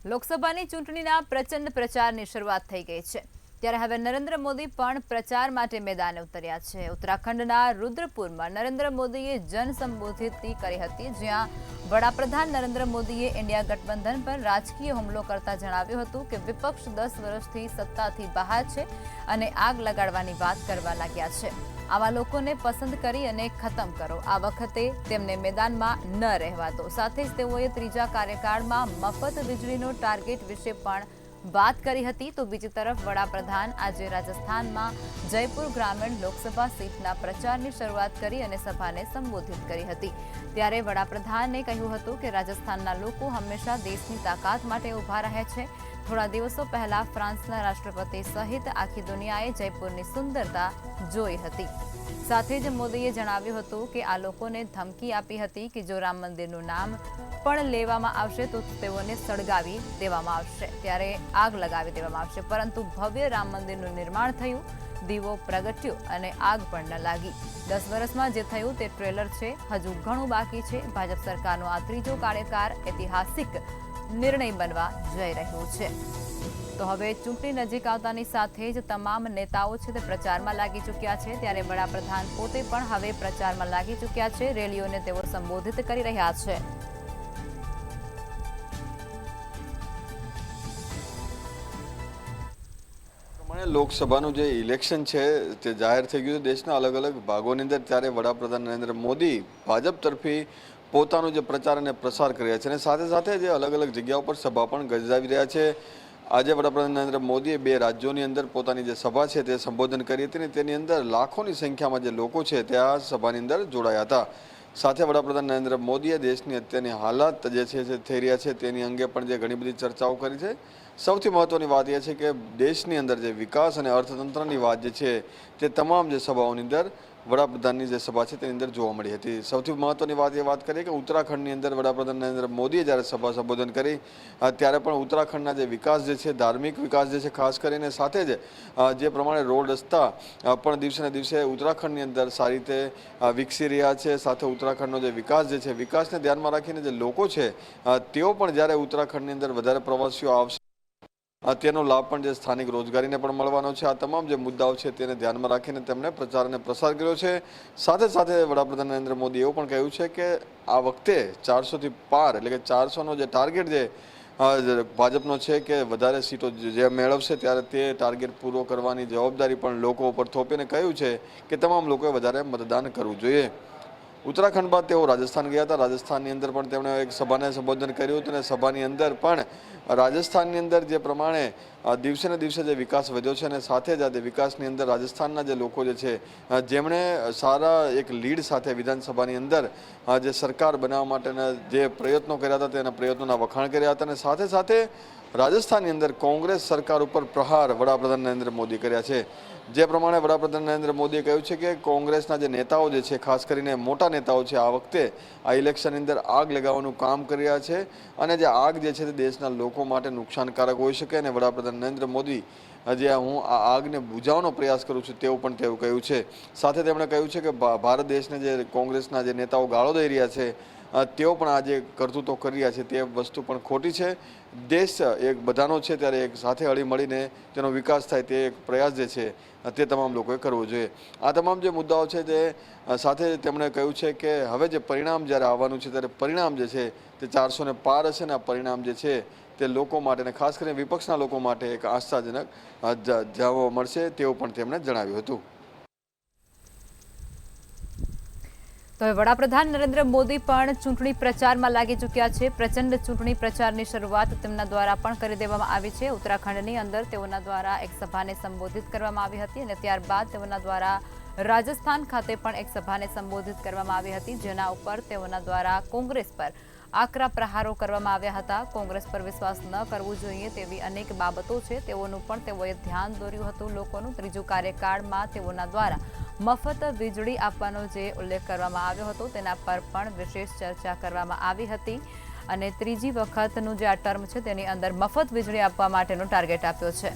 લોકસભાની ચૂંટણીના પ્રચંડ પ્રચારની શરૂઆત થઈ ગઈ છે ત્યારે હવે નરેન્દ્ર મોદી પણ પ્રચાર માટે મેદાને ઉતર્યા છે। ઉત્તરાખંડના રુદ્રપુરમાં નરેન્દ્ર મોદીએ જનસંબોધિત કરી હતી, જ્યાં વડાપ્રધાન નરેન્દ્ર મોદીએ ઇન્ડિયા ગઠબંધન પર રાજકીય હુમલો કરતા જણાવ્યું હતું કે વિપક્ષ 10 વર્ષથી સત્તાથી બહાર છે અને આગ લગાડવાની વાત કરવા લાગ્યા છે। આવા લોકોને પસંદ કરી અને ખતમ કરો। આ વખતે તેમને મેદાનમાં ન રહેવા દો। સાથે જ તેઓએ ત્રીજા કાર્યકાળમાં મફત વીજળીનો ટાર્ગેટ વિશે પણ વાત કરી હતી। તો બીજી તરફ વડાપ્રધાન આજે રાજસ્થાનમાં જયપુર ગ્રામીણ લોકસભા સીટના પ્રચારની શરૂઆત કરી અને સભાને સંબોધિત કરી હતી। ત્યારે વડાપ્રધાને કહ્યું હતું કે રાજસ્થાનના લોકો હંમેશા દેશની તાકાત માટે ઊભા રહે છે। થોડા દિવસો પહેલા ફ્રાન્સના રાષ્ટ્રપતિ સહિત આખી દુનિયાએ જયપુરની સુંદરતા જોઈ હતી। સાથે જ મોદીએ જણાવ્યું હતું કે આ લોકોને ધમકી આપી હતી કે જો રામ મંદિરનું નામ પણ લેવામાં આવશે તો તેઓને સળગાવી દેવામાં આવશે, ત્યારે આગ લગાવી દેવામાં આવશે। પરંતુ ભવ્ય રામ મંદિરનું નિર્માણ થયું, દીવો પ્રગટ્યો અને આગ પણ ન લાગી। 10 વર્ષમાં જે થયું તે ટ્રેલર છે, હજુ ઘણું બાકી છે। ભાજપ સરકારનો આ ત્રીજો કાર્યકાળ ઐતિહાસિક નિર્ણય બનવા જઈ રહ્યો છે। તો હવે ચૂંટણી નજીક આવતાની સાથે જ તમામ નેતાઓ છે તે પ્રચારમાં લાગી ચૂક્યા છે, ત્યારે વડાપ્રધાન પોતે પણ હવે પ્રચારમાં લાગી ચૂક્યા છે। રેલીઓને તેઓ સંબોધિત કરી રહ્યા છે। લોકસભાનું જે ઇલેક્શન છે તે જાહેર થઈ ગયું છે દેશના અલગ અલગ ભાગોની અંદર, ત્યારે વડાપ્રધાન નરેન્દ્ર મોદી ભાજપ તરફી પોતાનો જે પ્રચાર અને પ્રસાર કરી રહ્યા છે અને સાથે સાથે જે અલગ અલગ જગ્યાઓ પર સભા પણ ગજાવી રહ્યા છે। આજે વડાપ્રધાન નરેન્દ્ર મોદીએ 2 રાજ્યોની અંદર પોતાની જે સભા છે તે સંબોધન કરી હતી અને તેની અંદર લાખોની સંખ્યામાં જે લોકો છે તે આ સભાની અંદર જોડાયા હતા। સાથે વડાપ્રધાન નરેન્દ્ર મોદીએ દેશની અત્યારની હાલાત જે છે જે થઈ રહ્યા છે તેની અંગે પણ જે ઘણી બધી ચર્ચાઓ કરી છે। સૌથી મહત્વની વાત એ છે કે દેશની અંદર જે વિકાસ અને અર્થતંત્રની વાત જે છે તે તમામ જે સભાઓની અંદર વડાપ્રધાનની જે સભા છે તેની અંદર જોવા મળી હતી। સૌથી મહત્વની વાત કરીએ કે ઉત્તરાખંડની અંદર વડાપ્રધાન નરેન્દ્ર મોદીએ જ્યારે સભા સંબોધન કરી ત્યારે પણ ઉત્તરાખંડના જે વિકાસ જે છે, ધાર્મિક વિકાસ જે છે ખાસ કરીને, સાથે જ જે પ્રમાણે રોડ રસ્તા પણ દિવસે ને દિવસે ઉત્તરાખંડની અંદર સારી રીતે વિકસી રહ્યા છે। સાથે ઉત્તરાખંડનો જે વિકાસ જે છે, વિકાસને ધ્યાનમાં રાખીને જે લોકો છે તેઓ પણ જ્યારે ઉત્તરાખંડની અંદર વધારે પ્રવાસીઓ આવશે તેનો લાભ પણ જે સ્થાનિક રોજગારીને પણ મળવાનો છે। આ તમામ જે મુદ્દાઓ છે તેને ધ્યાનમાં રાખીને તેમણે પ્રચાર અને પ્રસાર કર્યો છે। સાથે સાથે વડાપ્રધાન નરેન્દ્ર મોદીએ એવું પણ કહ્યું છે કે આ વખતે 400થી પાર એટલે કે 400નો જે ટાર્ગેટ જે ભાજપનો છે કે વધારે સીટો જે મેળવશે ત્યારે તે ટાર્ગેટ પૂરો કરવાની જવાબદારી પણ લોકો ઉપર થોપીને કહ્યું છે કે તમામ લોકોએ વધારે મતદાન કરવું જોઈએ। ઉત્તરાખંડ બાદ તેઓ રાજસ્થાન ગયા હતા। રાજસ્થાનની અંદર પણ તેમણે એક સભાને સંબોધન કર્યું હતું અને સભાની અંદર પણ રાજસ્થાનની અંદર જે પ્રમાણે દિવસે ને દિવસે જે વિકાસ વધ્યો છે અને સાથે જ આ વિકાસની અંદર રાજસ્થાનના જે લોકો જે છે જેમણે સારા એક લીડ સાથે વિધાનસભાની અંદર જે સરકાર બનાવવા માટેના જે પ્રયત્નો કર્યા હતા તેના પ્રયત્નોના વખાણ કર્યા હતા અને સાથે સાથે રાજસ્થાનની અંદર કોંગ્રેસ સરકાર ઉપર પ્રહાર વડાપ્રધાન નરેન્દ્ર મોદી કર્યા છે। જે પ્રમાણે વડાપ્રધાન નરેન્દ્ર મોદીએ કહ્યું છે કે કોંગ્રેસના જે નેતાઓ જે છે, ખાસ કરીને મોટા નેતાઓ છે, આ વખતે આ ઇલેક્શનની અંદર આગ લગાવવાનું કામ કરી રહ્યા છે અને જે આગ જે છે તે દેશના લોકો માટે નુકસાનકારક હોઈ શકે અને વડાપ્રધાન નરેન્દ્ર મોદી જે હું આ આગને બુઝાવવાનો પ્રયાસ કરું છું તેવું પણ તેવું કહ્યું છે। સાથે તેમણે કહ્યું છે કે ભારત દેશને જે કોંગ્રેસના જે નેતાઓ ગાળો દઈ રહ્યા છે તેઓ પણ આજે કરતૂતો કરી રહ્યા છે તે વસ્તુ પણ ખોટી છે। દેશ એક બધાનો છે, ત્યારે એક સાથે હળી મળીને તેનો વિકાસ થાય તે એક પ્રયાસ જે છે તે તમામ લોકોએ કરવો જોઈએ। આ તમામ જે મુદ્દાઓ છે તે સાથે તેમણે કહ્યું છે કે હવે જે પરિણામ જ્યારે આવવાનું છે ત્યારે પરિણામ જે છે તે 400ને પાર હશે અને આ પરિણામ જે છે તે લોકો માટે અને ખાસ કરીને વિપક્ષના લોકો માટે એક આશાજનક જવાબ મળશે તેવું પણ તેમણે જણાવ્યું હતું। તો વડાપ્રધાન નરેન્દ્ર મોદી પણ ચૂંટણી પ્રચારમાં લાગી ચૂક્યા છે। પ્રચંડ ચૂંટણી પ્રચારની શરૂઆત તેમના દ્વારા પણ કરી દેવામાં આવી છે। ઉત્તરાખંડની અંદર તેઓના દ્વારા એક સભાને સંબોધિત કરવામાં આવી હતી અને ત્યારબાદ તેઓના દ્વારા રાજસ્થાન ખાતે પણ એક સભાને સંબોધિત કરવામાં આવી હતી, જેના ઉપર તેઓના દ્વારા કોંગ્રેસ પર આકરા પ્રહારો કરવામાં આવ્યા હતા। કોંગ્રેસ પર વિશ્વાસ ન કરવો જોઈએ તેવી અનેક બાબતો છે તેઓનું પણ તેઓએ ધ્યાન દોર્યું હતું લોકોનું। ત્રીજું કાર્યકાળમાં તેઓના દ્વારા મફત વીજળી આપવાનો જે ઉલ્લેખ કરવામાં આવ્યો હતો તેના પર પણ વિશેષ ચર્ચા કરવામાં આવી હતી અને ત્રીજી વખતનું જે આ ટર્મ છે તેની અંદર મફત વીજળી આપવા માટેનો ટાર્ગેટ આપ્યો છે।